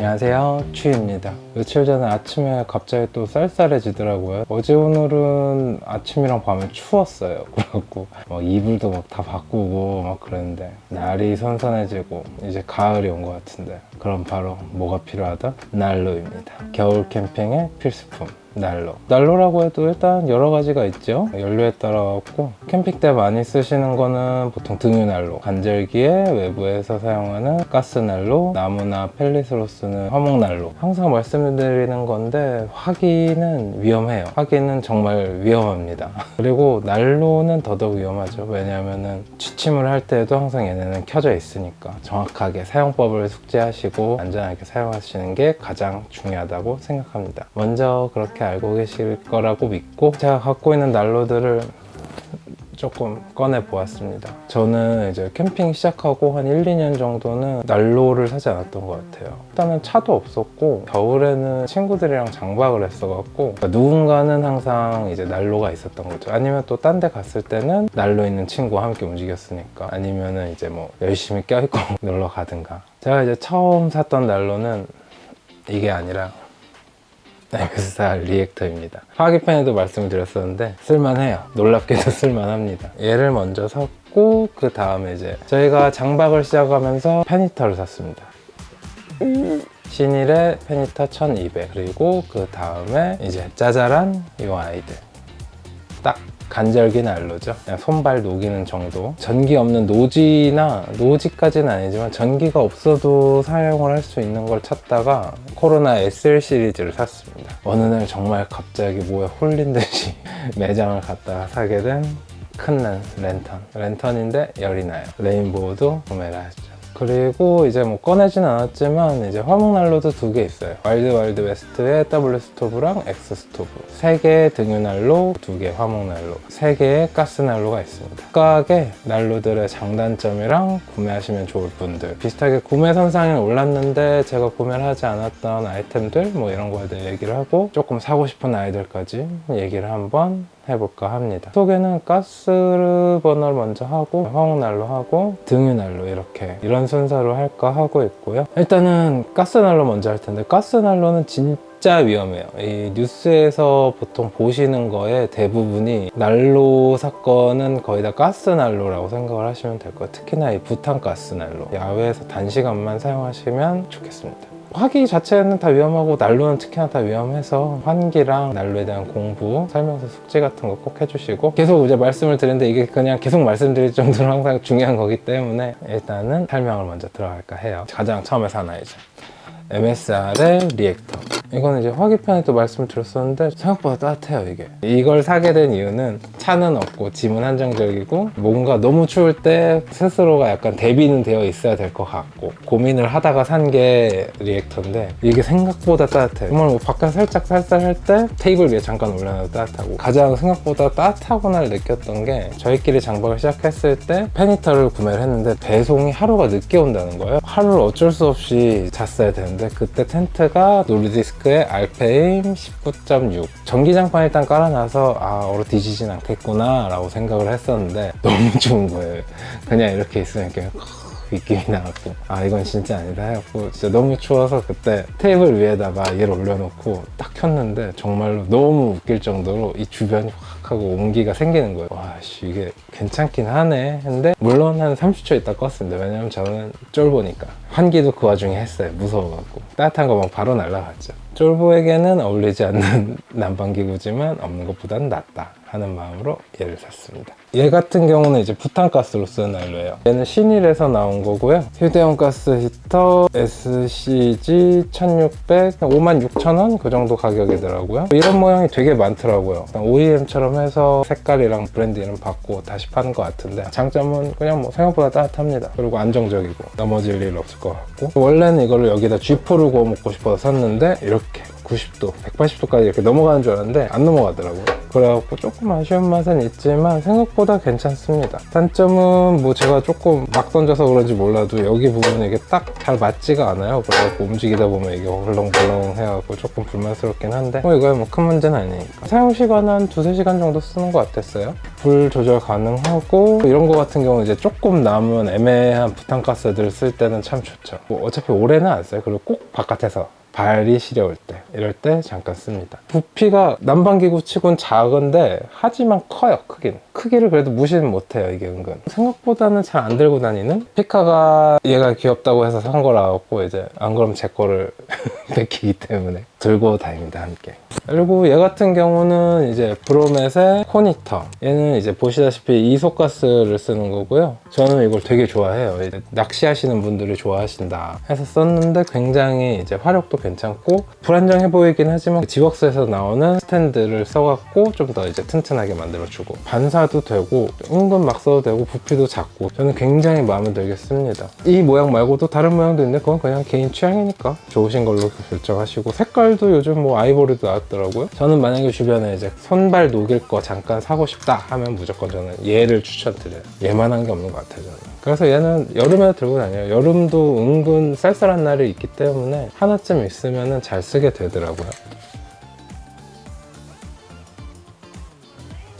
안녕하세요, 추입니다. 며칠 전에 아침에 갑자기 또 쌀쌀해지더라고요. 어제 오늘은 아침이랑 밤에 추웠어요. 그래갖고 이불도 막 다 바꾸고 막 그랬는데 날이 선선해지고 이제 가을이 온 것 같은데, 그럼 바로 뭐가 필요하다? 난로입니다. 겨울 캠핑의 필수품 난로. 난로라고 해도 일단 여러 가지가 있죠. 연료에 따라 갖고 캠핑 때 많이 쓰시는 거는 보통 등유난로, 간절기에 외부에서 사용하는 가스난로, 나무나 펠릿으로 쓰는 화목난로. 항상 말씀드리는 건데 화기는 위험해요. 화기는 정말 위험합니다. 그리고 난로는 더더욱 위험하죠. 왜냐하면은 취침을 할 때도 항상 얘네는 켜져 있으니까 정확하게 사용법을 숙지하시고 안전하게 사용하시는 게 가장 중요하다고 생각합니다. 먼저 그렇게 알고 계실 거라고 믿고 제가 갖고 있는 난로들을 조금 꺼내 보았습니다. 저는 이제 캠핑 시작하고 한 1, 2년 정도는 난로를 사지 않았던 것 같아요. 일단은 차도 없었고 겨울에는 친구들이랑 장박을 했어갖고 누군가는 항상 이제 난로가 있었던 거죠. 아니면 또 딴 데 갔을 때는 난로 있는 친구와 함께 움직였으니까, 아니면은 이제 뭐 열심히 껴입고 놀러 가든가. 제가 이제 처음 샀던 난로는 이게 아니라 MSR 리액터입니다. 화기팬에도 말씀을 드렸었는데 쓸만해요. 놀랍게도 쓸만합니다. 얘를 먼저 샀고 그 다음에 이제 저희가 장박을 시작하면서 페니터를 샀습니다. 신일의 페니터 1200, 그리고 그 다음에 이제 짜잘한 이 아이들. 딱 간절기 난로죠. 그냥 손발 녹이는 정도. 전기 없는 노지까지는 아니지만 전기가 없어도 사용을 할 수 있는 걸 찾다가 코로나 SL 시리즈를 샀습니다. 어느 날 정말 갑자기 뭐에 홀린 듯이 매장을 갔다가 사게 된 큰 랜턴인데 열이 나요. 레인보우도 구매를 하셨죠. 그리고 이제 뭐 꺼내진 않았지만 이제 화목난로도 2개 있어요. 와일드 웨스트의 W 스토브랑 X 스토브, 3개의 등유난로, 2개 화목난로, 3개의 가스난로가 있습니다. 각각의 난로들의 장단점이랑 구매하시면 좋을 분들, 비슷하게 구매 선상에 올랐는데 제가 구매를 하지 않았던 아이템들 뭐 이런 거에 대해 얘기를 하고 조금 사고 싶은 아이들까지 얘기를 한번 해볼까 합니다. 소개는 가스 버너를 먼저 하고 화목난로 하고 등유난로 이런 순서로 할까 하고 있고요. 일단은 가스난로 먼저 할 텐데, 가스난로는 진짜 위험해요. 이 뉴스에서 보통 보시는 거에 대부분이 난로 사건은 거의 다 가스난로라고 생각을 하시면 될 거예요. 특히나 이 부탄가스난로, 야외에서 단시간만 사용하시면 좋겠습니다. 화기 자체는 다 위험하고 난로는 특히나 다 위험해서 환기랑 난로에 대한 공부, 설명서 숙지 같은 거 꼭 해주시고, 계속 이제 말씀을 드리는데 이게 그냥 계속 말씀드릴 정도로 항상 중요한 거기 때문에 일단은 설명을 먼저 들어갈까 해요. 가장 처음에 산 아이죠. MSR의 리액터. 이거는 이제 화기편에도 말씀을 드렸었는데 생각보다 따뜻해요. 이걸 사게 된 이유는 차는 없고 짐은 한정적이고 뭔가 너무 추울 때 스스로가 약간 대비는 되어 있어야 될 것 같고 고민을 하다가 산 게 리액터인데 이게 생각보다 따뜻해요. 정말 뭐 밖에 살짝 쌀쌀할 때 테이블 위에 잠깐 올려놔도 따뜻하고, 가장 생각보다 따뜻하구나를 느꼈던 게 저희끼리 장박을 시작했을 때 페니터를 구매를 했는데 배송이 하루가 늦게 온다는 거예요. 하루를 어쩔 수 없이 잤어야 되는데 그때 텐트가 노르디스크의 알페임 19.6 전기장판 일단 깔아놔서 얼어 뒤지진 않겠구나 라고 생각을 했었는데 너무 좋은 거예요. 그냥 이렇게 있으면 이렇게 느낌이 나갖고 이건 진짜 아니다 해갖고 진짜 너무 추워서 그때 테이블 위에다가 얘를 올려놓고 딱 켰는데 정말로 너무 웃길 정도로 이 주변이 확 하고 온기가 생기는 거예요. 와씨 이게 괜찮긴 하네 했는데, 물론 한 30초 있다 껐습니다. 왜냐면 저는 쫄보니까. 환기도 그 와중에 했어요. 무서워갖고 따뜻한 거 막 바로 날라갔죠. 쫄보에게는 어울리지 않는 난방기구지만 없는 것보다는 낫다 하는 마음으로 얘를 샀습니다. 얘 같은 경우는 이제 부탄가스로 쓰는 난로예요. 얘는 신일에서 나온 거고요. 휴대용 가스 히터 SCG 1600 56,000원 그 정도 가격이더라고요. 이런 모양이 되게 많더라고요. OEM처럼 해서 색깔이랑 브랜드 이름 바꾸고 다시 파는 것 같은데, 장점은 그냥 뭐 생각보다 따뜻합니다. 그리고 안정적이고 넘어질 일 없을 것 같고, 원래는 이거를 여기다 쥐포를 구워 먹고 싶어서 샀는데 이렇게 90도, 180도까지 이렇게 넘어가는 줄 알았는데 안 넘어가더라고요. 그래갖고 조금 아쉬운 맛은 있지만 생각보다 괜찮습니다. 단점은 뭐 제가 조금 막 던져서 그런지 몰라도 여기 부분이 이게 딱 잘 맞지가 않아요. 그래갖고 움직이다 보면 이게 헐렁벌렁 해갖고 조금 불만스럽긴 한데 뭐 이거야 뭐 큰 문제는 아니니까. 사용시간은 한 2~3시간 정도 쓰는 것 같았어요. 불 조절 가능하고 이런 거 같은 경우는 이제 조금 남은 애매한 부탄가스들 쓸 때는 참 좋죠. 뭐 어차피 오래는 안 써요. 그리고 꼭 바깥에서 발이 시려울 때 이럴 때 잠깐 씁니다. 부피가 난방기구 치곤 작은데 하지만 커요. 크기를 그래도 무시는 못해요. 이게 은근 생각보다는 잘 안 들고 다니는, 피카가 얘가 귀엽다고 해서 산 거라 갖고 이제 안 그러면 제 거를 뺏기기 때문에 들고 다닙니다, 함께. 그리고 얘 같은 경우는 이제 브로멧의 코니터, 얘는 이제 보시다시피 이소가스를 쓰는 거고요. 저는 이걸 되게 좋아해요. 이제 낚시하시는 분들이 좋아하신다 해서 썼는데 굉장히 이제 화력도 괜찮고 불안정해 보이긴 하지만 지웍스에서 나오는 스탠드를 써갖고 좀 더 이제 튼튼하게 만들어주고 반사도 되고 은근 막 써도 되고 부피도 작고 저는 굉장히 마음에 들겠습니다. 이 모양 말고도 다른 모양도 있는데 그건 그냥 개인 취향이니까 좋으신 걸로 결정하시고, 색깔도 요즘 뭐 아이보리도 나왔더라고요. 저는 만약에 주변에 이제 손발 녹일 거 잠깐 사고 싶다 하면 무조건 저는 얘를 추천드려요. 얘만한 게 없는 것 같아요, 저는. 그래서 얘는 여름에도 들고 다녀요. 여름도 은근 쌀쌀한 날이 있기 때문에 하나쯤 있으면 잘 쓰게 되더라고요.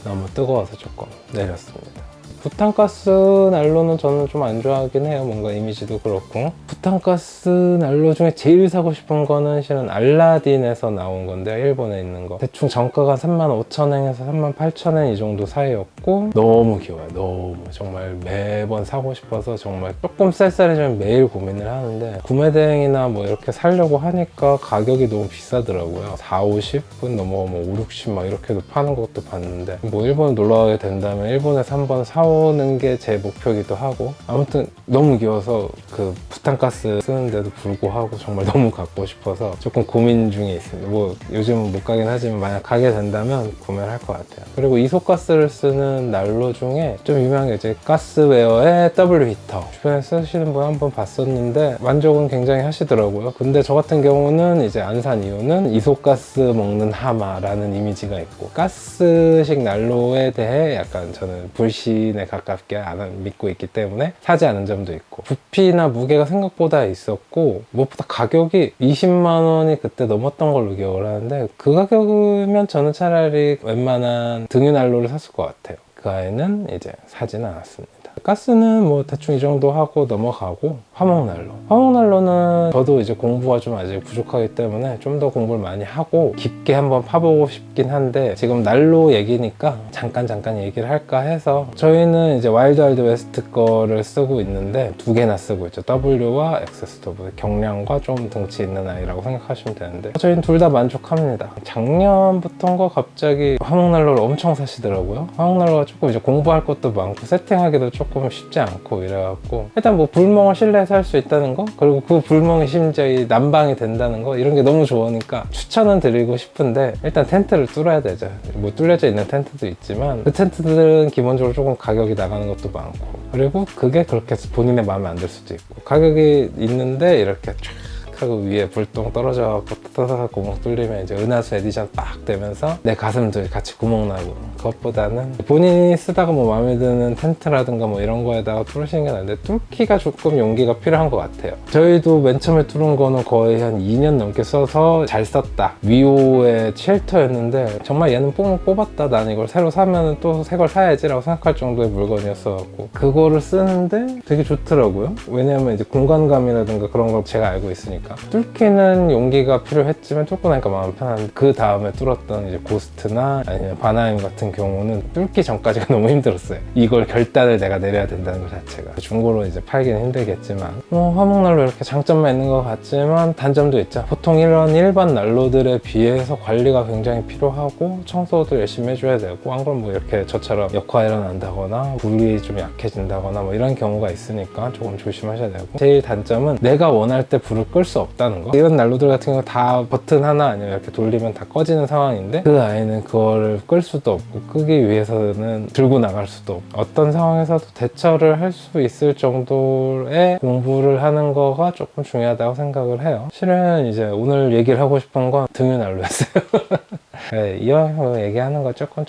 너무 뜨거워서 조금 내렸습니다. 부탄가스 난로는 저는 좀 안 좋아하긴 해요. 뭔가 이미지도 그렇고. 부탄가스 난로 중에 제일 사고 싶은 거는 실은 알라딘에서 나온 건데요. 일본에 있는 거. 대충 정가가 35,000엔에서 38,000엔 이 정도 사이였고 너무 귀여워요. 너무 정말 매번 사고 싶어서 정말 조금 쌀쌀해지면 매일 고민을 하는데 구매 대행이나 뭐 이렇게 사려고 하니까 가격이 너무 비싸더라고요. 40~50분 넘어가면 5~60 막 이렇게도 파는 것도 봤는데 뭐 일본 놀러 가게 된다면 일본에서 한번 사오는 게 제 목표이기도 하고, 아무튼 너무 귀여워서 그 부탄가스 쓰는데도 불구하고 정말 너무 갖고 싶어서 조금 고민 중에 있습니다. 뭐 요즘은 못 가긴 하지만 만약 가게 된다면 구매를 할 것 같아요. 그리고 이소가스를 쓰는 난로 중에 좀 유명한 게 이제 가스웨어의 W 히터, 주변에 쓰시는 분 한번 봤었는데 만족은 굉장히 하시더라고요. 근데 저 같은 경우는 이제 안 산 이유는 이소가스 먹는 하마라는 이미지가 있고 가스식 난로에 대해 약간 저는 불신에 가깝게 안 믿고 있기 때문에 사지 않은 점도 있고, 부피나 무게가 생각보다 있었고 무엇보다 가격이 20만 원이 그때 넘었던 걸로 기억을 하는데 그 가격이면 저는 차라리 웬만한 등유난로를 샀을 것 같아요. 그 아이는 이제 사지는 않았습니다. 가스는 뭐 대충 이 정도 하고 넘어가고, 화목난로는 저도 이제 공부가 좀 아직 부족하기 때문에 좀 더 공부를 많이 하고 깊게 한번 파보고 싶긴 한데 지금 난로 얘기니까 잠깐 얘기를 할까 해서, 저희는 이제 와일드 웨스트 거를 쓰고 있는데 두 개나 쓰고 있죠. W와 엑세스토브, 경량과 좀 덩치 있는 아이라고 생각하시면 되는데 저희는 둘 다 만족합니다. 작년부터인가 갑자기 화목난로를 엄청 사시더라고요. 화목난로가 조금 이제 공부할 것도 많고 세팅하기도 조금 쉽지 않고 이래갖고, 일단 뭐 불멍을 실내에서 할 수 있다는 거, 그리고 그 불멍이 심지어 이 난방이 된다는 거, 이런 게 너무 좋으니까 추천은 드리고 싶은데 일단 텐트를 뚫어야 되죠. 뭐 뚫려져 있는 텐트도 있지만 그 텐트들은 기본적으로 조금 가격이 나가는 것도 많고, 그리고 그게 그렇게 본인의 마음에 안 들 수도 있고, 가격이 있는데 이렇게 쫙 하고 위에 불똥 떨어져갖고 따다닥 구멍 뚫리면 이제 은하수 에디션 딱 되면서 내 가슴도 같이 구멍 나고, 그것보다는 본인이 쓰다가 뭐 마음에 드는 텐트라든가 뭐 이런 거에다가 뚫으시는 게 나은데 뚫기가 조금 용기가 필요한 것 같아요. 저희도 맨 처음에 뚫은 거는 거의 한 2년 넘게 써서 잘 썼다, 위오의 쉘터였는데 정말 얘는 뽕을 뽑았다, 난 이걸 새로 사면 또 새 걸 사야지 라고 생각할 정도의 물건이었어갖고 그거를 쓰는데 되게 좋더라고요. 왜냐면 이제 공간감이라든가 그런 걸 제가 알고 있으니까. 뚫기는 용기가 필요했지만 뚫고 나니까 마음 편한데, 그 다음에 뚫었던 이제 고스트나 아니면 바나임 같은 경우는 뚫기 전까지가 너무 힘들었어요. 이걸 결단을 내가 내려야 된다는 것 자체가. 중고로 이제 팔기는 힘들겠지만 화목난로 이렇게 장점만 있는 것 같지만 단점도 있죠. 보통 이런 일반 난로들에 비해서 관리가 굉장히 필요하고 청소도 열심히 해줘야 되고, 안 그러면 뭐 이렇게 저처럼 역화 일어난다거나 불이 좀 약해진다거나 뭐 이런 경우가 있으니까 조금 조심하셔야 되고, 제일 단점은 내가 원할 때 불을 끌 수 없다는 거. 이런 난로들 같은 경우 다 버튼 하나 아니면 이렇게 돌리면 다 꺼지는 상황인데 그 아이는 그거를 끌 수도 없고 끄기 위해서는 들고 나갈 수도 없고, 어떤 상황에서도 대처를 할 수 있을 정도의 공부를 하는 거가 조금 중요하다고 생각을 해요. 실은 이제 오늘 얘기를 하고 싶은 건 등유난로였어요. 네, 이왕 얘기하는 거 조금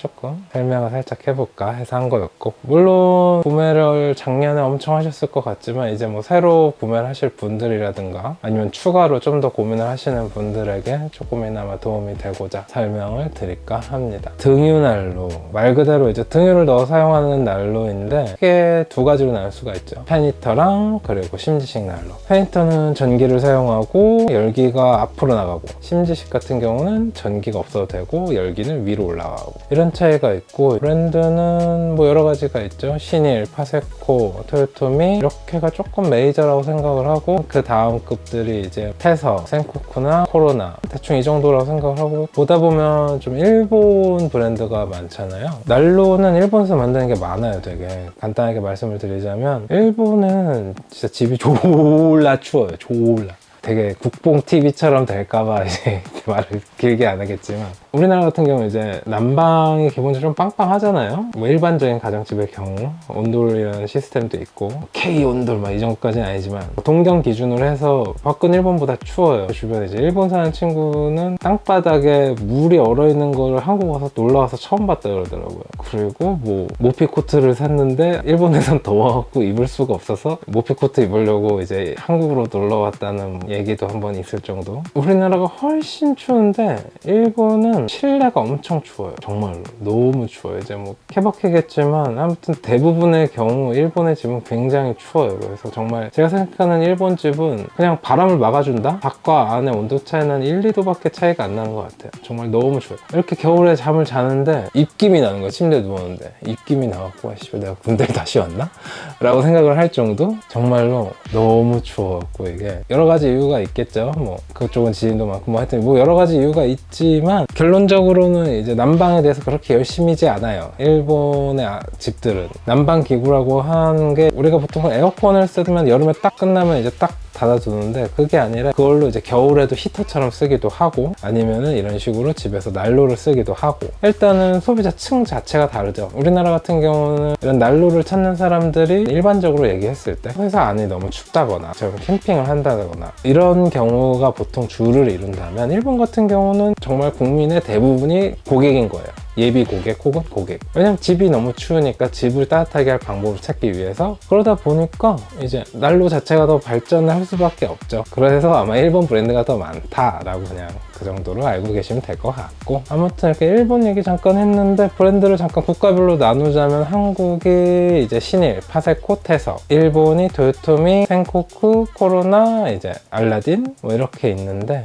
설명을 살짝 해볼까 해서 한 거였고, 물론 구매를 작년에 엄청 하셨을 것 같지만 이제 뭐 새로 구매를 하실 분들이라든가 아니면 추가로 좀 더 고민을 하시는 분들에게 조금이나마 도움이 되고자 설명을 드릴까 합니다. 등유 난로, 말 그대로 이제 등유를 넣어 사용하는 난로인데 크게 두 가지로 나눌 수가 있죠. 페니터랑 그리고 심지식 난로. 페니터는 전기를 사용하고 열기가 앞으로 나가고, 심지식 같은 경우는 전기가 없어도 되고 열기는 위로 올라가고, 이런 차이가 있고, 브랜드는 뭐 여러 가지가 있죠. 신일, 파세코, 토요토미, 이렇게가 조금 메이저라고 생각을 하고, 그 다음 급들이 이제 페서, 센코쿠나 코로나, 대충 이 정도라고 생각을 하고, 보다 보면 좀 일본 브랜드가 많잖아요. 난로는 일본에서 만드는 게 많아요. 되게 간단하게 말씀을 드리자면 일본은 진짜 집이 졸라 추워요. 졸라. 되게 국뽕 TV처럼 될까봐 이제 말을 길게 안 하겠지만, 우리나라 같은 경우는 이제 난방이 기본적으로 좀 빵빵하잖아요. 뭐 일반적인 가정집의 경우 온돌이라는 시스템도 있고, K 온돌 막 이 정도까지는 아니지만 동경 기준으로 해서 밖은 일본보다 추워요. 주변에 이제 일본 사는 친구는 땅바닥에 물이 얼어 있는 거를 한국 와서 놀러 와서 처음 봤다 그러더라고요. 그리고 뭐 모피 코트를 샀는데 일본에선 더워갖고 입을 수가 없어서 모피 코트 입으려고 이제 한국으로 놀러 왔다는 얘기도 한번 있을 정도. 우리나라가 훨씬 추운데 일본은 실내가 엄청 추워요. 정말로 너무 추워요. 이제 뭐 케바케겠지만 아무튼 대부분의 경우 일본의 집은 굉장히 추워요. 그래서 정말 제가 생각하는 일본 집은 그냥 바람을 막아준다? 밖과 안의 온도 차이는 1, 2도밖에 차이가 안 나는 것 같아요. 정말 너무 추워요. 이렇게 겨울에 잠을 자는데 입김이 나는 거야. 침대에 누웠는데 입김이 나갖고 씨발 내가 군대를 다시 왔나? 라고 생각을 할 정도? 정말로 너무 추워갖고, 이게 여러 가지 이유가 있겠죠. 뭐 그쪽은 지인도 많고 뭐 하여튼 뭐 여러 가지 이유가 있지만, 결론적으로는 이제 난방에 대해서 그렇게 열심히지 않아요. 일본의 집들은 난방 기구라고 하는 게, 우리가 보통 에어컨을 쓰면 여름에 딱 끝나면 이제 딱 닫아두는데, 그게 아니라 그걸로 이제 겨울에도 히터처럼 쓰기도 하고, 아니면은 이런 식으로 집에서 난로를 쓰기도 하고, 일단은 소비자 층 자체가 다르죠. 우리나라 같은 경우는 이런 난로를 찾는 사람들이 일반적으로 얘기했을 때 회사 안이 너무 춥다거나 캠핑을 한다거나 이런 경우가 보통 주를 이룬다면, 일본 같은 경우는 정말 국민의 대부분이 고객인 거예요. 예비 고객 혹은 고객. 왜냐면 집이 너무 추우니까 집을 따뜻하게 할 방법을 찾기 위해서, 그러다 보니까 이제 난로 자체가 더 발전을 할 수밖에 없죠. 그래서 아마 일본 브랜드가 더 많다라고 그냥 그 정도로 알고 계시면 될 것 같고, 아무튼 이렇게 일본 얘기 잠깐 했는데, 브랜드를 잠깐 국가별로 나누자면 한국이 이제 신일, 파세코, 테서, 일본이 도요토미, 센코쿠, 코로나, 이제 알라딘 뭐 이렇게 있는데,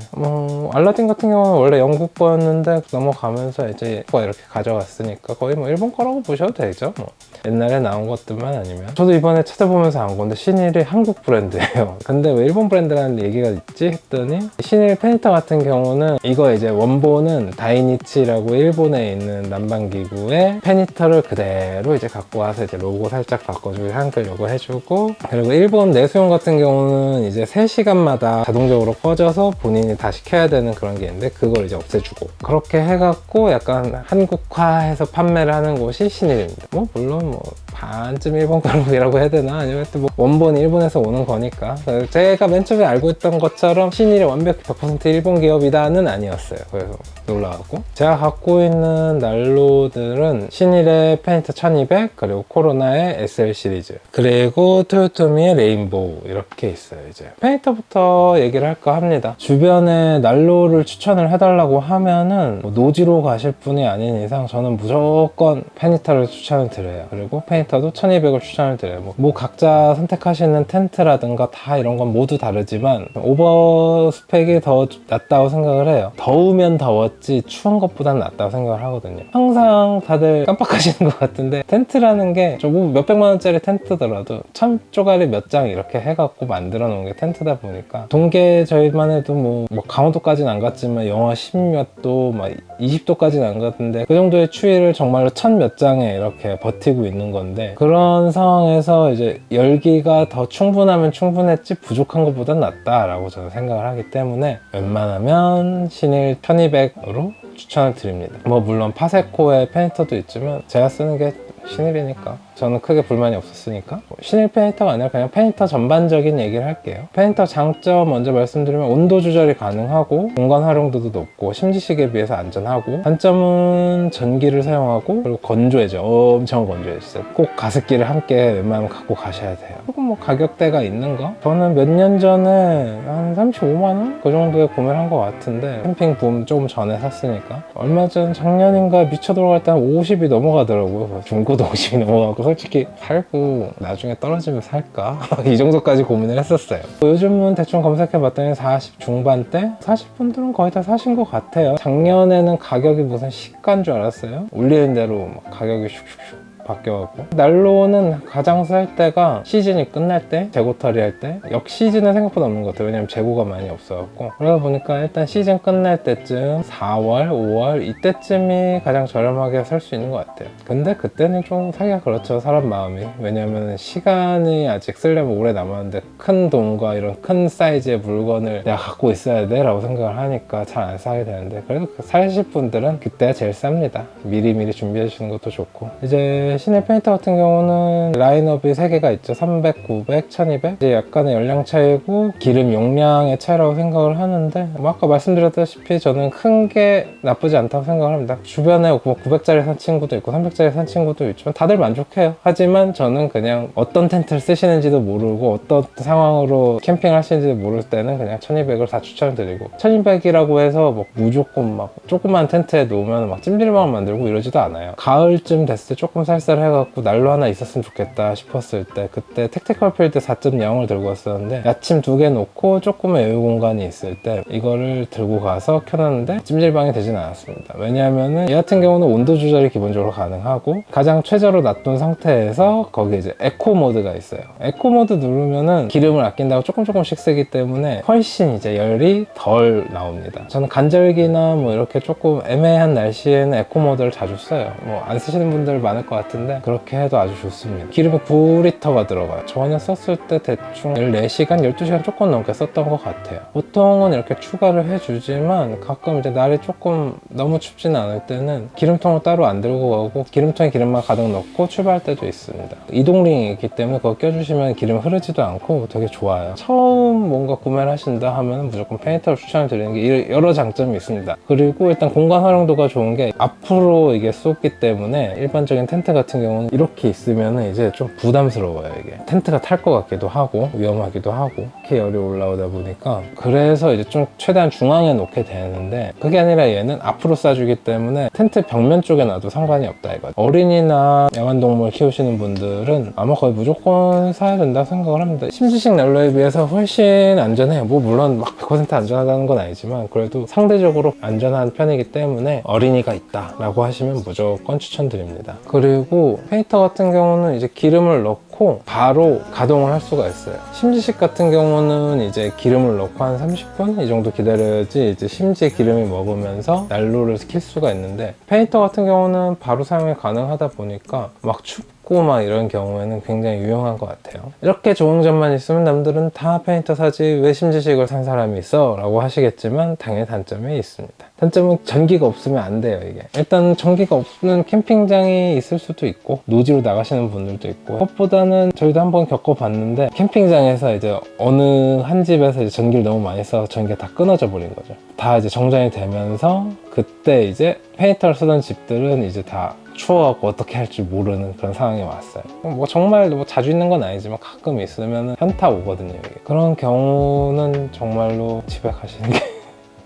알라딘 같은 경우는 원래 영국 거였는데 넘어가면서 이제 이렇게 가져갔으니까 거의 뭐 일본 거라고 보셔도 되죠. 뭐 옛날에 나온 것들만 아니면. 저도 이번에 찾아보면서 안 건데 신일이 한국 브랜드예요. 근데 왜 일본 브랜드라는 얘기가 있지 했더니, 신일 페니터 같은 경우는 이거 이제 원본은 다이니치라고 일본에 있는 난방기구의 페니터를 그대로 이제 갖고 와서 이제 로고 살짝 바꿔주고 한글 로고 해주고, 그리고 일본 내수용 같은 경우는 이제 3시간마다 자동적으로 꺼져서 본인이 다시 켜야 되는 그런 게 있는데, 그걸 이제 없애주고, 그렇게 해갖고 약간 한국화해서 판매를 하는 곳이 신일입니다. 뭐 물론 뭐 반쯤 일본 거라고 해야 되나, 아니면 또 뭐 원본이 일본에서 오는 거니까. 제가 맨 처음에 알고 있던 것처럼 신일이 완벽히 100% 일본 기업이다는 아니었어요. 그래서 놀라웠고, 제가 갖고 있는 난로들은 신일의 페니터 1200, 그리고 코로나의 SL 시리즈, 그리고 토요토미의 레인보우 이렇게 있어요. 이제 페니터부터 얘기를 할까 합니다. 주변에 난로를 추천을 해달라고 하면은 뭐 노지로 가실 분이 아닌 이상 저는 무조건 페니터를 추천을 드려요. 그리고 페니터도 1200을 추천을 드려요. 뭐 각자 선택하시는 텐트라든가 다 이런 건 모두 다르지만 오버 스펙이 더 낫다고 생각을 해요. 더우면 더웠지 추운 것보다는 낫다고 생각을 하거든요. 항상 다들 깜빡하시는 것 같은데, 텐트라는 게 좀 몇백만 원짜리 텐트더라도 천 쪼가리 몇 장 이렇게 해갖고 만들어 놓은 게 텐트다 보니까, 동계 저희만 해도 뭐 강원도까지는 안 갔지만 영하 10몇 도, 막 20도까지는 안 갔는데 그 정도의 추위를 정말로 천 몇 장에 이렇게 버티고 있는 건데, 그런 상황에서 이제 열기가 더 충분하면 충분했지 부족한 것보단 낫다라고 저는 생각을 하기 때문에 웬만하면 신일 1200으로 추천을 드립니다. 뭐 물론 파세코의 페니터도 있지만 제가 쓰는 게 신일이니까 저는 크게 불만이 없었으니까. 신일 페니터가 아니라 그냥 페니터 전반적인 얘기를 할게요. 페니터 장점 먼저 말씀드리면 온도 조절이 가능하고 공간 활용도도 높고 심지식에 비해서 안전하고, 단점은 전기를 사용하고 그리고 건조해져. 엄청 건조해져요. 꼭 가습기를 함께 웬만하면 갖고 가셔야 돼요. 조금 뭐 가격대가 있는 거? 저는 몇 년 전에 한 35만원? 그 정도에 구매를 한 것 같은데, 캠핑 붐 조금 전에 샀으니까. 얼마 전 작년인가 미쳐 돌아갈 때 한 50이 넘어가더라고요. 중고도 50이 넘어가고, 솔직히 팔고 나중에 떨어지면 살까? 이 정도까지 고민을 했었어요. 요즘은 대충 검색해봤더니 40 중반대? 40분들은 거의 다 사신 것 같아요. 작년에는 가격이 무슨 시가인 줄 알았어요. 올리는 대로 막 가격이 슉슉슉 바뀌어갖고. 난로는 가장 쌀 때가 시즌이 끝날 때, 재고털이 할 때. 역 시즌은 생각보다 없는 것 같아요. 왜냐면 재고가 많이 없어갖고. 그러다 보니까 일단 시즌 끝날 때쯤 4월, 5월 이때쯤이 가장 저렴하게 살 수 있는 것 같아요. 근데 그때는 좀 사기가 그렇죠, 사람 마음이. 왜냐면 시간이 아직 쓰려면 오래 남았는데 큰 돈과 이런 큰 사이즈의 물건을 내가 갖고 있어야 돼 라고 생각을 하니까 잘 안 사게 되는데, 그래도 사실 분들은 그때가 제일 쌉니다. 미리미리 준비해 주시는 것도 좋고. 이제 신일 페니터 같은 경우는 라인업이 3개가 있죠. 300, 900, 1200. 이제 약간의 연령 차이고 기름 용량의 차이라고 생각을 하는데, 아까 말씀드렸다시피 저는 큰 게 나쁘지 않다고 생각을 합니다. 주변에 900짜리 산 친구도 있고 300짜리 산 친구도 있지만 다들 만족해요. 하지만 저는 그냥 어떤 텐트를 쓰시는지도 모르고 어떤 상황으로 캠핑을 하시는지도 모를 때는 그냥 1200을 다 추천드리고, 1200이라고 해서 뭐 무조건 막 조그만 텐트에 놓으면 막 찜질방 만들고 이러지도 않아요. 가을쯤 됐을 때 조금 쌀쌀해갖고 난로 하나 있었으면 좋겠다 싶었을 때, 그때 택티컬 필드 4.0을 들고 왔었는데, 야침 2개 놓고 조금의 여유 공간이 있을 때 이거를 들고 가서 켜놨는데 찜질방이 되진 않았습니다. 왜냐하면은 얘 같은 경우는 온도 조절이 기본적으로 가능하고, 가장 최저로 놔둔 상태에서 거기에 이제 에코 모드가 있어요. 에코 모드 누르면은 기름을 아낀다고 조금씩 쓰기 때문에 훨씬 이제 열이 덜 나옵니다. 저는 간절기나 뭐 이렇게 조금 애매한 날씨에는 에코 모드를 자주 써요. 뭐 안 쓰시는 분들 많을 것 같은데 그렇게 해도 아주 좋습니다. 기름이 9리터가 들어가요. 전에 썼을 때 대충 14시간, 12시간 조금 넘게 썼던 것 같아요. 보통은 이렇게 추가를 해주지만 가끔 이제 날이 조금 너무 춥지는 않을 때는 기름통을 따로 안 들고 가고 기름통에 기름만 가득 넣고 출발할 때도 있습니다. 이동링이 있기 때문에 그거 껴주시면 기름 흐르지도 않고 되게 좋아요. 처음 뭔가 구매를 하신다 하면 무조건 페니터를 추천을 드리는 게 여러 장점이 있습니다. 그리고 일단 공간 활용도가 좋은 게 앞으로 이게 쏟기 때문에 일반적인 텐트 같은 경우는 이렇게 있으면 이제 좀 부담스러워요. 이게 텐트가 탈 것 같기도 하고 위험하기도 하고 이렇게 열이 올라오다 보니까, 그래서 이제 좀 최대한 중앙에 놓게 되는데, 그게 아니라 얘는 앞으로 쏴주기 때문에 텐트 벽면 쪽에 놔도 상관이 없다 이거죠. 어린이나 애완동물 키우시는 분들은 아마 거의 무조건 사야 된다고 생각을 합니다. 심지식 난로에 비해서 훨씬 안전해요. 뭐 물론 막 100% 안전하다는 건 아니지만 그래도 상대적으로 안전한 편이기 때문에 어린이가 있다 라고 하시면 무조건 추천드립니다. 그리고 페니터 같은 경우는 이제 기름을 넣고 바로 가동을 할 수가 있어요. 심지식 같은 경우는 이제 기름을 넣고 한 30분 이 정도 기다려야지 이제 심지에 기름이 먹으면서 난로를 킬 수가 있는데, 페니터 같은 경우는 바로 사용이 가능하다 보니까 막 춥고 막 이런 경우에는 굉장히 유용한 것 같아요. 이렇게 좋은 점만 있으면 남들은 다 페니터 사지 왜 심지식을 산 사람이 있어? 라고 하시겠지만 당연히 단점이 있습니다. 단점은 전기가 없으면 안 돼요. 이게 일단 전기가 없는 캠핑장이 있을 수도 있고 노지로 나가시는 분들도 있고, 그것보다는 저희도 한번 겪어봤는데 캠핑장에서 이제 어느 한 집에서 이제 전기를 너무 많이 써서 전기가 다 끊어져 버린 거죠. 다 이제 정전이 되면서 그때 이제 페니터를 쓰던 집들은 이제 다 추워갖고 어떻게 할 줄 모르는 그런 상황이 왔어요. 뭐 정말 뭐 자주 있는 건 아니지만 가끔 있으면 현타 오거든요. 이게. 그런 경우는 정말로 집에 가시는 게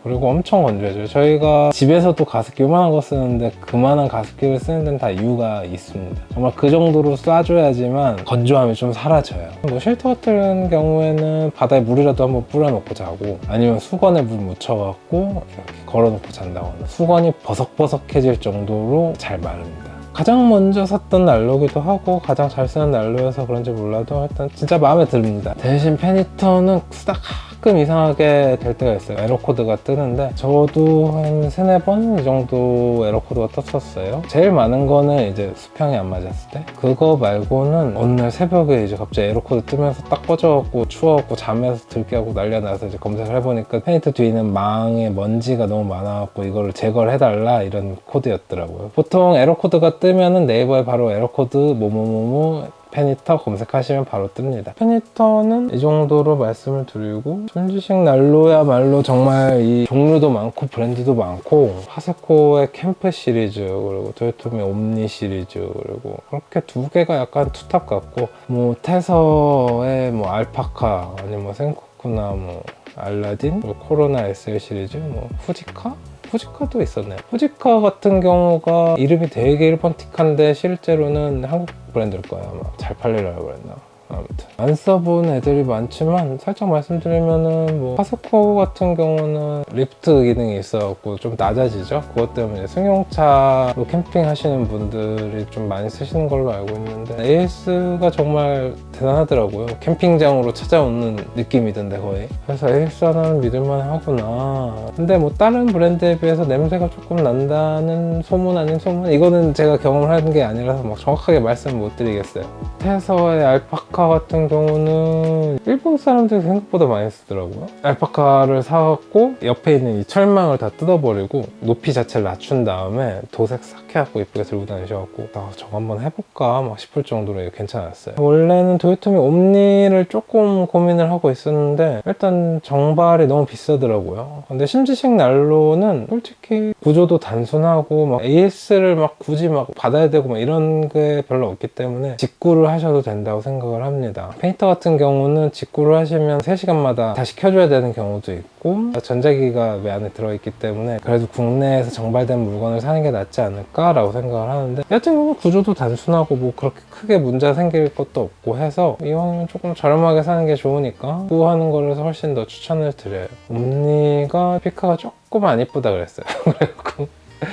그리고 엄청 건조해져요. 저희가 집에서도 가습기 요만한 거 쓰는데 그만한 가습기를 쓰는 데는 다 이유가 있습니다. 정말 그 정도로 쏴줘야지만 건조함이 좀 사라져요. 뭐 쉘터 같은 경우에는 바다에 물이라도 한번 뿌려놓고 자고, 아니면 수건에 물 묻혀갖고 이렇게 걸어놓고 잔다거나, 수건이 버석버석해질 정도로 잘 마릅니다. 가장 먼저 샀던 난로기도 하고 가장 잘 쓰는 난로여서 그런지 몰라도 일단 진짜 마음에 듭니다. 대신 페니터는 쓰다가 가끔 이상하게 될 때가 있어요. 에러 코드가 뜨는데 저도 한 3-4번 이 정도 에러 코드가 떴었어요. 제일 많은 거는 이제 수평이 안 맞았을 때. 그거 말고는 어느 날 새벽에 이제 갑자기 에러 코드 뜨면서 딱 꺼져갖고 추워갖고 잠에서 들깨하고 난리가 나서 이제 검색을 해보니까 페인트 뒤에는 망에 먼지가 너무 많아갖고 이거를 제거를 해달라 이런 코드였더라고요. 보통 에러 코드가 뜨면은 네이버에 바로 에러 코드 뭐뭐뭐뭐 페니터 검색하시면 바로 뜹니다. 페니터는 이 정도로 말씀을 드리고, 손지식 난로야말로 정말 이 종류도 많고 브랜드도 많고, 파세코의 캠프 시리즈 그리고 도요토미 옴니 시리즈 그리고 그렇게 두 개가 약간 투탑 같고, 뭐 테서의 뭐 알파카 아니면 뭐 생코쿠나 뭐 알라딘, 뭐 코로나 SL 시리즈, 뭐 후지카도 있었네요. 후지카 같은 경우가 이름이 되게 일본틱한데 실제로는 한국 브랜드일 거예요. 아마 잘 팔리려고 그랬나. 아무튼 안 써본 애들이 많지만 살짝 말씀드리면은 뭐 파세코 같은 경우는 리프트 기능이 있어갖고 좀 낮아지죠. 그것 때문에 승용차로 캠핑 하시는 분들이 좀 많이 쓰시는 걸로 알고 있는데 AS가 정말 대단하더라고요. 캠핑장으로 찾아오는 느낌이던데 거의. 그래서 AS 하나는 믿을만 하구나. 근데 뭐 다른 브랜드에 비해서 냄새가 조금 난다는 소문 아닌 소문, 이거는 제가 경험을 하는 게 아니라서 막 정확하게 말씀 못 드리겠어요. 테서의 알파카 같은 경우는 일본 사람들이 생각보다 많이 쓰더라고요. 알파카를 사갖고 옆에 있는 이 철망을 다 뜯어버리고 높이 자체를 낮춘 다음에 도색 싹 해갖고 이쁘게 들고 다니셔갖고 저거 한번 해볼까 막 싶을 정도로 괜찮았어요. 원래는 도요토미 옴니를 조금 고민을 하고 있었는데 일단 정발이 너무 비싸더라고요. 근데 심지식 난로는 솔직히 구조도 단순하고 막 AS를 막 굳이 막 받아야 되고 막 이런 게 별로 없기 때문에 직구를 하셔도 된다고 생각을 합니다. 페인터 같은 경우는 직구를 하시면 3시간마다 다시 켜줘야 되는 경우도 있고 전자기기가 왜 안에 들어있기 때문에 그래도 국내에서 정발된 물건을 사는 게 낫지 않을까 라고 생각을 하는데, 여튼 구조도 단순하고 뭐 그렇게 크게 문제 생길 것도 없고 해서 이왕이면 조금 저렴하게 사는 게 좋으니까 구하는 거를 훨씬 더 추천을 드려요. 옴니가 피카가 조금 안 이쁘다 그랬어요. 그래갖고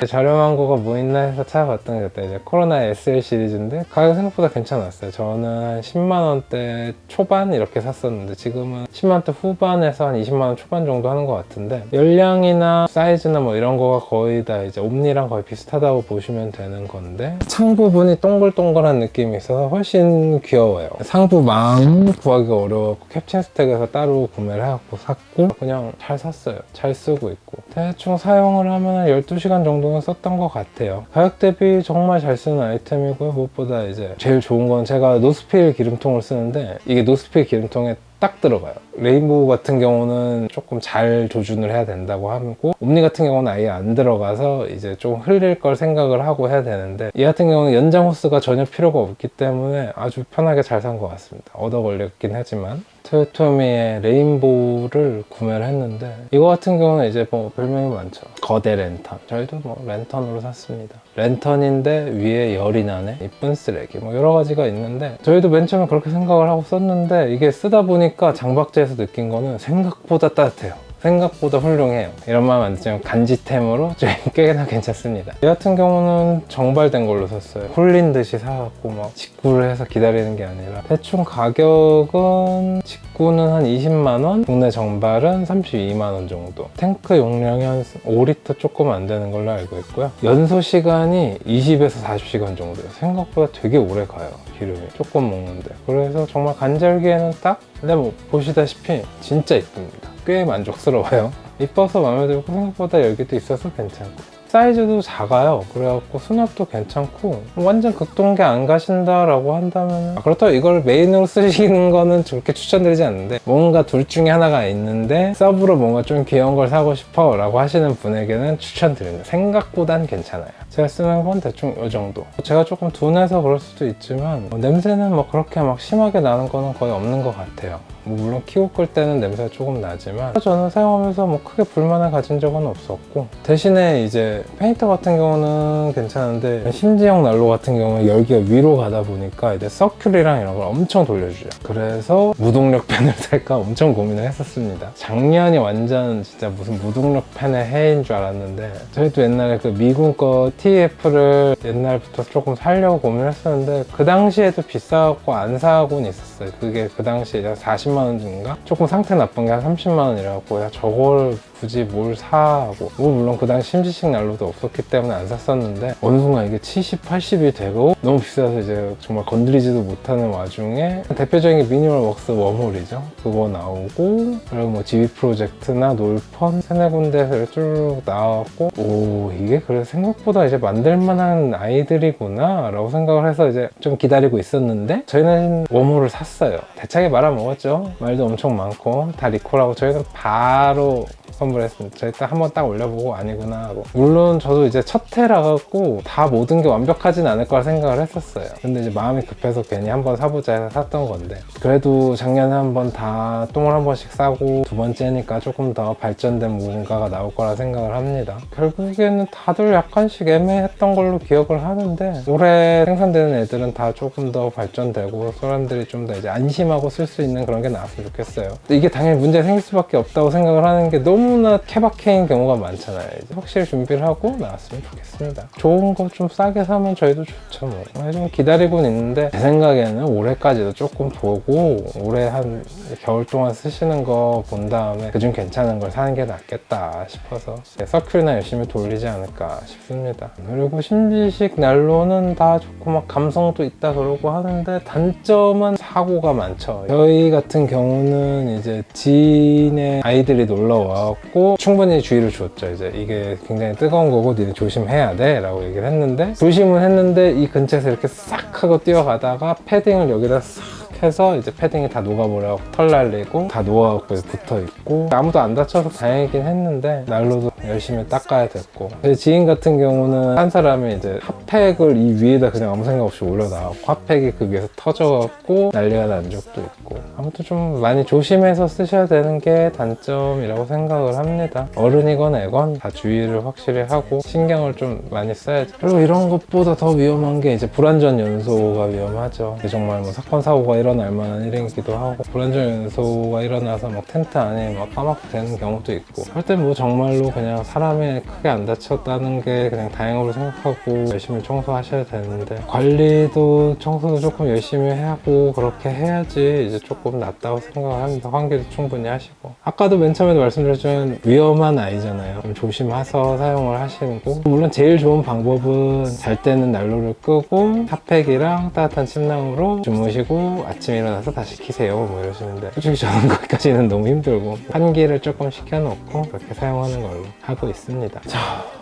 저렴한 거가 뭐 있나 해서 찾아봤던 게 그때 이제 코로나 SL 시리즈인데 가격 생각보다 괜찮았어요. 저는 한 10만원대 초반 이렇게 샀었는데 지금은 10만원대 후반에서 한 20만원 초반 정도 하는 것 같은데, 열량이나 사이즈나 뭐 이런 거가 거의 다 이제 옴니랑 거의 비슷하다고 보시면 되는 건데, 창 부분이 동글동글한 느낌이 있어서 훨씬 귀여워요. 상부망 구하기가 어려워서 캡틴 스택에서 따로 구매를 해갖고 샀고 그냥 잘 샀어요. 잘 쓰고 있고 대충 사용을 하면 12시간 정도는 썼던 것 같아요. 가격 대비 정말 잘 쓰는 아이템이고요. 무엇보다 이제 제일 좋은 건 제가 노스필 기름통을 쓰는데 이게 노스필 기름통에 딱 들어가요. 레인보우 같은 경우는 조금 잘 조준을 해야 된다고 하고, 옴니 같은 경우는 아예 안 들어가서 이제 좀 흘릴 걸 생각을 하고 해야 되는데, 이 같은 경우는 연장 호스가 전혀 필요가 없기 때문에 아주 편하게 잘 산 것 같습니다. 얻어 걸렸긴 하지만. 토요토미의 레인보우를 구매를 했는데, 이거 같은 경우는 이제 뭐 별명이 많죠. 거대 랜턴. 저희도 뭐 랜턴으로 샀습니다. 랜턴인데 위에 열이 나네, 이쁜 쓰레기, 뭐 여러 가지가 있는데 저희도 맨 처음에 그렇게 생각을 하고 썼는데, 이게 쓰다 보니까 장박제에서 느낀 거는 생각보다 따뜻해요. 생각보다 훌륭해요. 이런 말 안 되지만 간지템으로 좀 꽤나 괜찮습니다. 이 같은 경우는 정발된 걸로 샀어요. 홀린 듯이 사갖고 막 직구를 해서 기다리는 게 아니라, 대충 가격은 직구는 한 20만원, 국내 정발은 32만원 정도. 탱크 용량이 한 5리터 조금 안 되는 걸로 알고 있고요. 연소 시간이 20에서 40시간 정도예요. 생각보다 되게 오래 가요. 기름이 조금 먹는데. 그래서 정말 간절기에는 딱, 근데 뭐 보시다시피 진짜 이쁩니다. 꽤 만족스러워요. 이뻐서 마음에 들고 생각보다 열기도 있어서 괜찮고, 사이즈도 작아요. 그래갖고 수납도 괜찮고, 완전 극동계 안 가신다라고 한다면, 그렇다고 이걸 메인으로 쓰시는 거는 그렇게 추천드리지 않는데, 뭔가 둘 중에 하나가 있는데 서브로 뭔가 좀 귀여운 걸 사고 싶어 라고 하시는 분에게는 추천드립니다. 생각보단 괜찮아요. 제가 쓰는 건 대충 이 정도. 제가 조금 둔해서 그럴 수도 있지만 냄새는 뭐 그렇게 막 심하게 나는 거는 거의 없는 것 같아요. 뭐 물론 키고 끌 때는 냄새가 조금 나지만 저는 사용하면서 뭐 크게 불만을 가진 적은 없었고, 대신에 이제 이제 페인터 같은 경우는 괜찮은데 심지형 난로 같은 경우는 열기가 위로 가다 보니까 이제 서큘이랑 이런 걸 엄청 돌려주죠. 그래서 무동력 팬을 살까 엄청 고민을 했었습니다. 작년이 완전 진짜 무슨 무동력 팬의 해인 줄 알았는데, 저희도 옛날에 그 미군 거 TF를 옛날부터 조금 사려고 고민했었는데 그 당시에도 비싸갖고 안 사고는 있었어요. 그게 그 당시에 40만 원 정도인가? 조금 상태 나쁜 게 한 30만 원이라고, 야 저걸 굳이 뭘 사고, 뭐 물론 그 당시 심지식 난로도 없었기 때문에 안 샀었는데 어느 순간 이게 70, 80이 되고 너무 비싸서 이제 정말 건드리지도 못하는 와중에 대표적인 게 미니멀 웍스 웜홀이죠. 그거 나오고, 그리고 뭐 GB 프로젝트나 놀펀 세네 군데에서 쭉 나왔고, 오 이게 그래 생각보다 이제 만들만한 아이들이구나 라고 생각을 해서 이제 좀 기다리고 있었는데, 저희는 웜홀을 샀어요. 대차게 말아먹었죠. 말도 엄청 많고 다 리콜하고 저희는 바로 선물했습니다. 저희 딱 한번 딱 올려보고 아니구나 하고. 물론 저도 이제 첫 해라 갖고 다 모든 게 완벽하진 않을 거라 생각을 했었어요. 근데 이제 마음이 급해서 괜히 한번 사보자 해서 샀던 건데, 그래도 작년에 한번 다 똥을 한 번씩 싸고 두 번째니까 조금 더 발전된 뭔가가 나올 거라 생각을 합니다. 결국에는 다들 약간씩 애매했던 걸로 기억을 하는데, 올해 생산되는 애들은 다 조금 더 발전되고 사람들이 좀 더 이제 안심하고 쓸 수 있는 그런 게 나왔으면 좋겠어요. 근데 이게 당연히 문제 생길 수밖에 없다고 생각을 하는 게, 너무나 케바케인 경우가 많잖아요. 이제 확실히 준비를 하고 나왔으면 좋겠습니다. 좋은 거 좀 싸게 사면 저희도 좋죠. 뭐 좀 기다리고는 있는데, 제 생각에는 올해까지도 조금 보고 올해 한 겨울 동안 쓰시는 거 본 다음에 그중 괜찮은 걸 사는 게 낫겠다 싶어서 서큘이나 열심히 돌리지 않을까 싶습니다. 그리고 심지식 난로는 다 좋고 막 감성도 있다 그러고 하는데, 단점은 사고가 많죠. 저희 같은 경우는 이제 지인의 아이들이 놀러 와갖고 충분히 주의를 줬죠. 이제 이게 굉장히 뜨거운 거고 니네 조심해야 돼 라고 얘기를 했는데, 조심은 했는데 이 근처에서 이렇게 싹 하고 뛰어가다가 패딩을 여기다 싹 해서 이제 패딩이 다 녹아버려, 털 날리고 다 녹아갖고 붙어있고, 아무도 안 다쳐서 다행이긴 했는데 난로도 열심히 닦아야 됐고, 제 지인 같은 경우는 한 사람이 이제 핫팩을 이 위에다 그냥 아무 생각 없이 올려놔갖고 핫팩이 그 위에서 터져갖고 난리가 난 적도 있고, 아무튼 좀 많이 조심해서 쓰셔야 되는 게 단점이라고 생각을 합니다. 어른이건 애건 다 주의를 확실히 하고 신경을 좀 많이 써야죠. 그리고 이런 것보다 더 위험한 게 이제 불안전 연소가 위험하죠. 정말 뭐 사건 사고가 일어날 만한 일이기도 하고, 불안전 연소가 일어나서 막 텐트 안에 막 까맣게 되는 경우도 있고, 할 때 뭐 정말로 그냥 사람이 크게 안 다쳤다는 게 그냥 다행으로 생각하고 열심히 청소하셔야 되는데, 관리도 청소도 조금 열심히 하고 그렇게 해야지 이제 조금 낫다고 생각을 합니다. 환기도 충분히 하시고, 아까도 맨 처음에도 말씀드렸지만 위험한 아이잖아요. 좀 조심해서 사용을 하시고, 물론 제일 좋은 방법은 잘 때는 난로를 끄고 핫팩이랑 따뜻한 침낭으로 주무시고 아침에 일어나서 다시 키세요 뭐 이러시는데, 솔직히 저는 거기까지는 너무 힘들고 환기를 조금 시켜놓고 그렇게 사용하는 걸로 하고 있습니다. 자,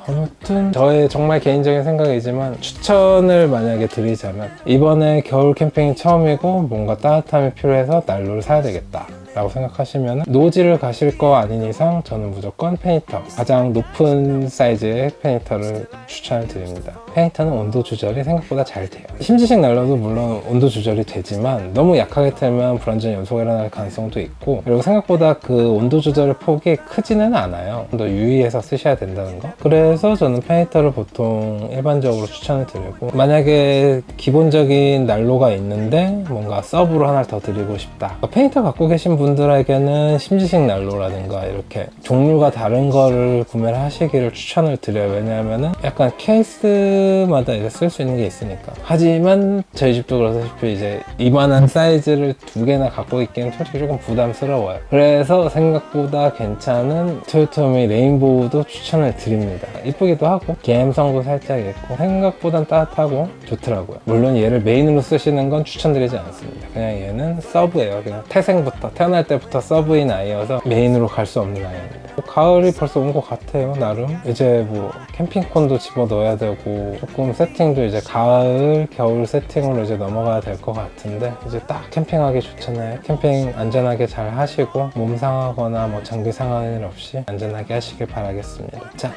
아무튼 저의 정말 개인적인 생각이지만 추천을 만약에 드리자면, 이번에 겨울 캠핑이 처음이고 뭔가 따뜻함이 필요해서 난로를 사야 되겠다 라고 생각하시면 노지를 가실 거 아닌 이상 저는 무조건 페니터, 가장 높은 사이즈의 페니터를 추천을 드립니다. 페니터는 온도 조절이 생각보다 잘 돼요. 심지식 난로도 물론 온도 조절이 되지만 너무 약하게 틀면 불안전 연소가 일어날 가능성도 있고, 그리고 생각보다 그 온도 조절의 폭이 크지는 않아요. 더 유의해서 쓰셔야 된다는 거. 그래서 저는 페니터를 보통 일반적으로 추천을 드리고, 만약에 기본적인 난로가 있는데 뭔가 서브로 하나를 더 드리고 싶다, 페니터 갖고 계신 분들에게는 심지식 난로라든가 이렇게 종류가 다른 거를 구매를 하시기를 추천을 드려요. 왜냐하면은 약간 케이스마다 이제 쓸 수 있는 게 있으니까. 하지만 저희 집도 그렇다시피 이제 이만한 사이즈를 두 개나 갖고 있기는 솔직히 조금 부담스러워요. 그래서 생각보다 괜찮은 토요토미 레인보우도 추천을 드립니다. 이쁘기도 하고 감성도 살짝 있고 생각보단 따뜻하고 좋더라고요. 물론 얘를 메인으로 쓰시는 건 추천드리지 않습니다. 그냥 얘는 서브예요. 그냥 태생부터, 태어날 때부터 서브인 아이여서 메인으로 갈 수 없는 아이입니다. 가을이 벌써 온 것 같아요. 나름 이제 뭐 캠핑콘도 집어 넣어야 되고, 조금 세팅도 이제 가을 겨울 세팅으로 이제 넘어가야 될 것 같은데, 이제 딱 캠핑하기 좋잖아요. 캠핑 안전하게 잘 하시고 몸 상하거나 뭐 장비 상하는 일 없이 안전하게 하시길 바라겠습니다. 자,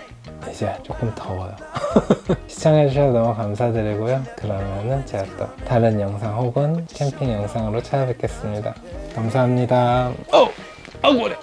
이제 조금 더워요. 시청해주셔서 너무 감사드리고요. 그러면은 제가 또 다른 영상 혹은 캠핑 영상으로 찾아뵙겠습니다. 감사합니다. 아우 머리.